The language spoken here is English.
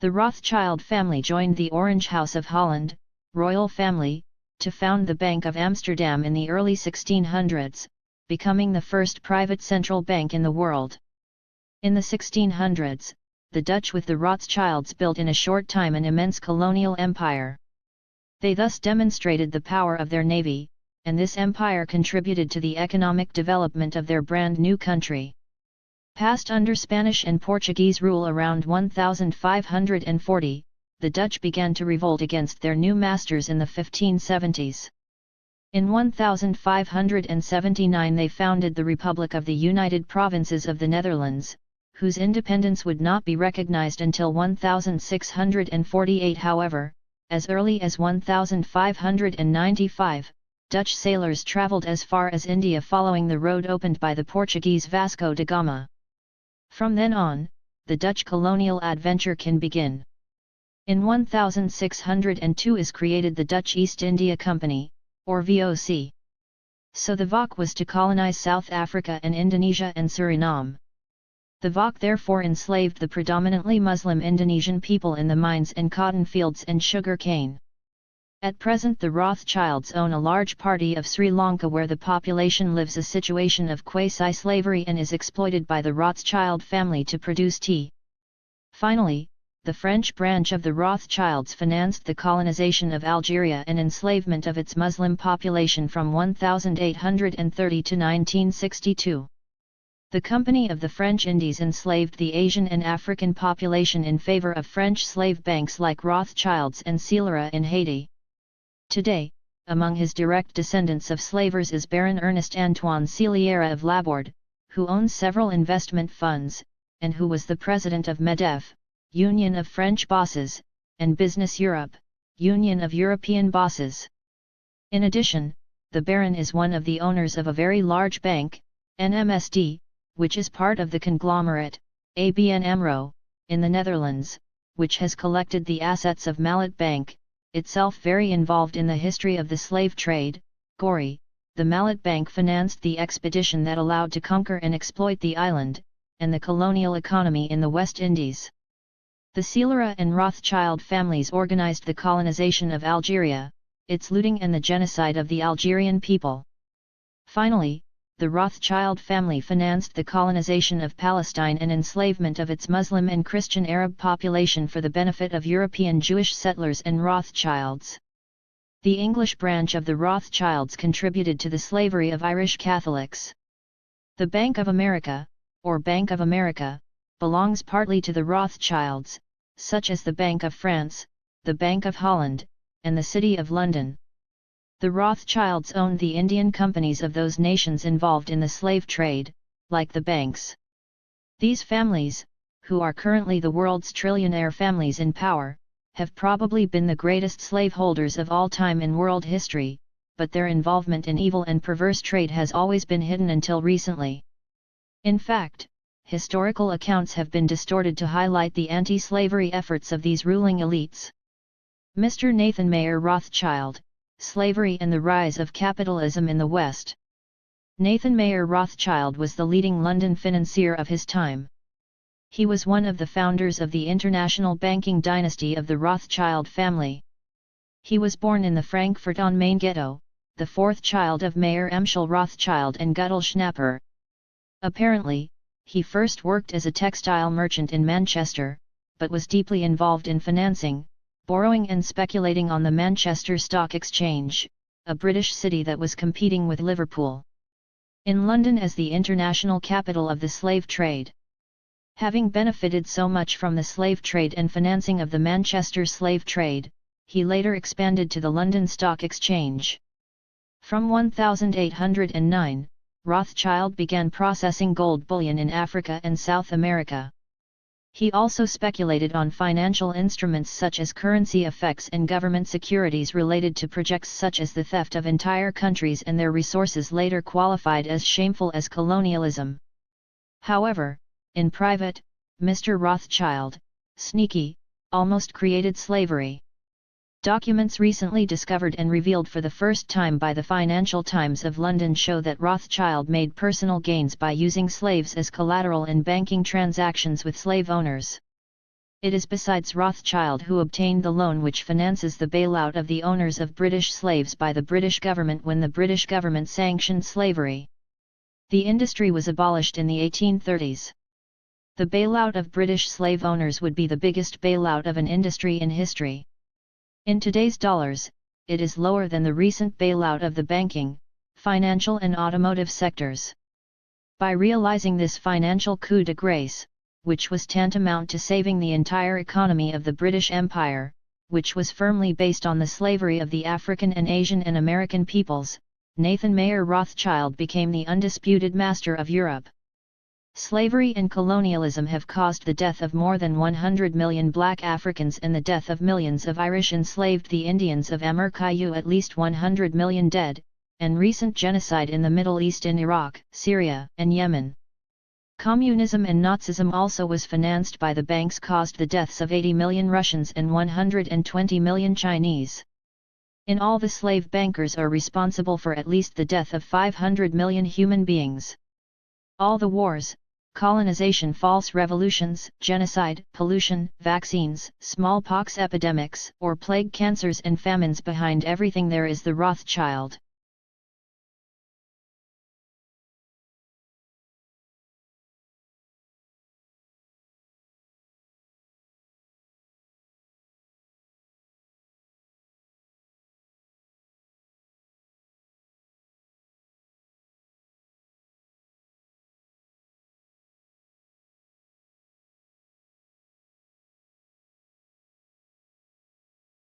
The Rothschild family joined the Orange House of Holland, royal family, to found the Bank of Amsterdam in the early 1600s, becoming the first private central bank in the world. In the 1600s, the Dutch with the Rothschilds built in a short time an immense colonial empire. They thus demonstrated the power of their navy, and this empire contributed to the economic development of their brand new country. Passed under Spanish and Portuguese rule around 1540, the Dutch began to revolt against their new masters in the 1570s. In 1579 they founded the Republic of the United Provinces of the Netherlands, whose independence would not be recognized until 1648. However, as early as 1595, Dutch sailors traveled as far as India following the road opened by the Portuguese Vasco da Gama. From then on, the Dutch colonial adventure can begin. In 1602 is created the Dutch East India Company, or VOC. So the VOC was to colonize South Africa and Indonesia and Suriname. The VOC therefore enslaved the predominantly Muslim Indonesian people in the mines and cotton fields and sugar cane. At present the Rothschilds own a large part of Sri Lanka where the population lives a situation of quasi-slavery and is exploited by the Rothschild family to produce tea. Finally, the French branch of the Rothschilds financed the colonization of Algeria and enslavement of its Muslim population from 1830 to 1962. The Company of the French Indies enslaved the Asian and African population in favor of French slave banks like Rothschilds and Scélera in Haiti. Today, among his direct descendants of slavers is Baron Ernest Antoine Scélera of Laborde, who owns several investment funds, and who was the president of MEDEF, Union of French Bosses, and Business Europe, Union of European Bosses. In addition, the Baron is one of the owners of a very large bank, NMSD, which is part of the conglomerate, ABN AMRO, in the Netherlands, which has collected the assets of Mallet Bank, itself very involved in the history of the slave trade. Goree, the Mallet Bank financed the expedition that allowed to conquer and exploit the island, and the colonial economy in the West Indies. The Scélera and Rothschild families organized the colonization of Algeria, its looting and the genocide of the Algerian people. Finally, the Rothschild family financed the colonization of Palestine and enslavement of its Muslim and Christian Arab population for the benefit of European Jewish settlers and Rothschilds. The English branch of the Rothschilds contributed to the slavery of Irish Catholics. The Bank of America, or Bank of America, belongs partly to the Rothschilds, such as the Bank of France, the Bank of Holland, and the City of London. The Rothschilds owned the Indian companies of those nations involved in the slave trade, like the banks. These families, who are currently the world's trillionaire families in power, have probably been the greatest slaveholders of all time in world history, but their involvement in evil and perverse trade has always been hidden until recently. In fact, historical accounts have been distorted to highlight the anti-slavery efforts of these ruling elites. Mr. Nathan Mayer Rothschild, Slavery and the Rise of Capitalism in the West. Nathan Mayer Rothschild was the leading London financier of his time. He was one of the founders of the international banking dynasty of the Rothschild family. He was born in the Frankfurt-on-Main ghetto, the fourth child of Mayer Emschel Rothschild and Guttl Schnapper. Apparently, he first worked as a textile merchant in Manchester, but was deeply involved in financing, borrowing and speculating on the Manchester Stock Exchange, a British city that was competing with Liverpool in London as the international capital of the slave trade. Having benefited so much from the slave trade and financing of the Manchester slave trade, he later expanded to the London Stock Exchange. From 1809, Rothschild began processing gold bullion in Africa and South America. He also speculated on financial instruments such as currency effects and government securities related to projects such as the theft of entire countries and their resources, later qualified as shameful as colonialism. However, in private, Mr. Rothschild, sneaky, almost created slavery. Documents recently discovered and revealed for the first time by the Financial Times of London show that Rothschild made personal gains by using slaves as collateral in banking transactions with slave owners. It is besides Rothschild who obtained the loan which finances the bailout of the owners of British slaves by the British government when the British government sanctioned slavery. The industry was abolished in the 1830s. The bailout of British slave owners would be the biggest bailout of an industry in history. In today's dollars, it is lower than the recent bailout of the banking, financial and automotive sectors. By realizing this financial coup de grace, which was tantamount to saving the entire economy of the British Empire, which was firmly based on the slavery of the African and Asian and American peoples, Nathan Mayer Rothschild became the undisputed master of Europe. Slavery and colonialism have caused the death of more than 100 million black Africans and the death of millions of Irish enslaved the Indians of Amurkayu, at least 100 million dead, and recent genocide in the Middle East in Iraq, Syria, and Yemen. Communism and Nazism also was financed by the banks, caused the deaths of 80 million Russians and 120 million Chinese. In all, the slave bankers are responsible for at least the death of 500 million human beings. All the wars, colonization, false revolutions, genocide, pollution, vaccines, smallpox epidemics, or plague cancers and famines, behind everything there is the Rothschild.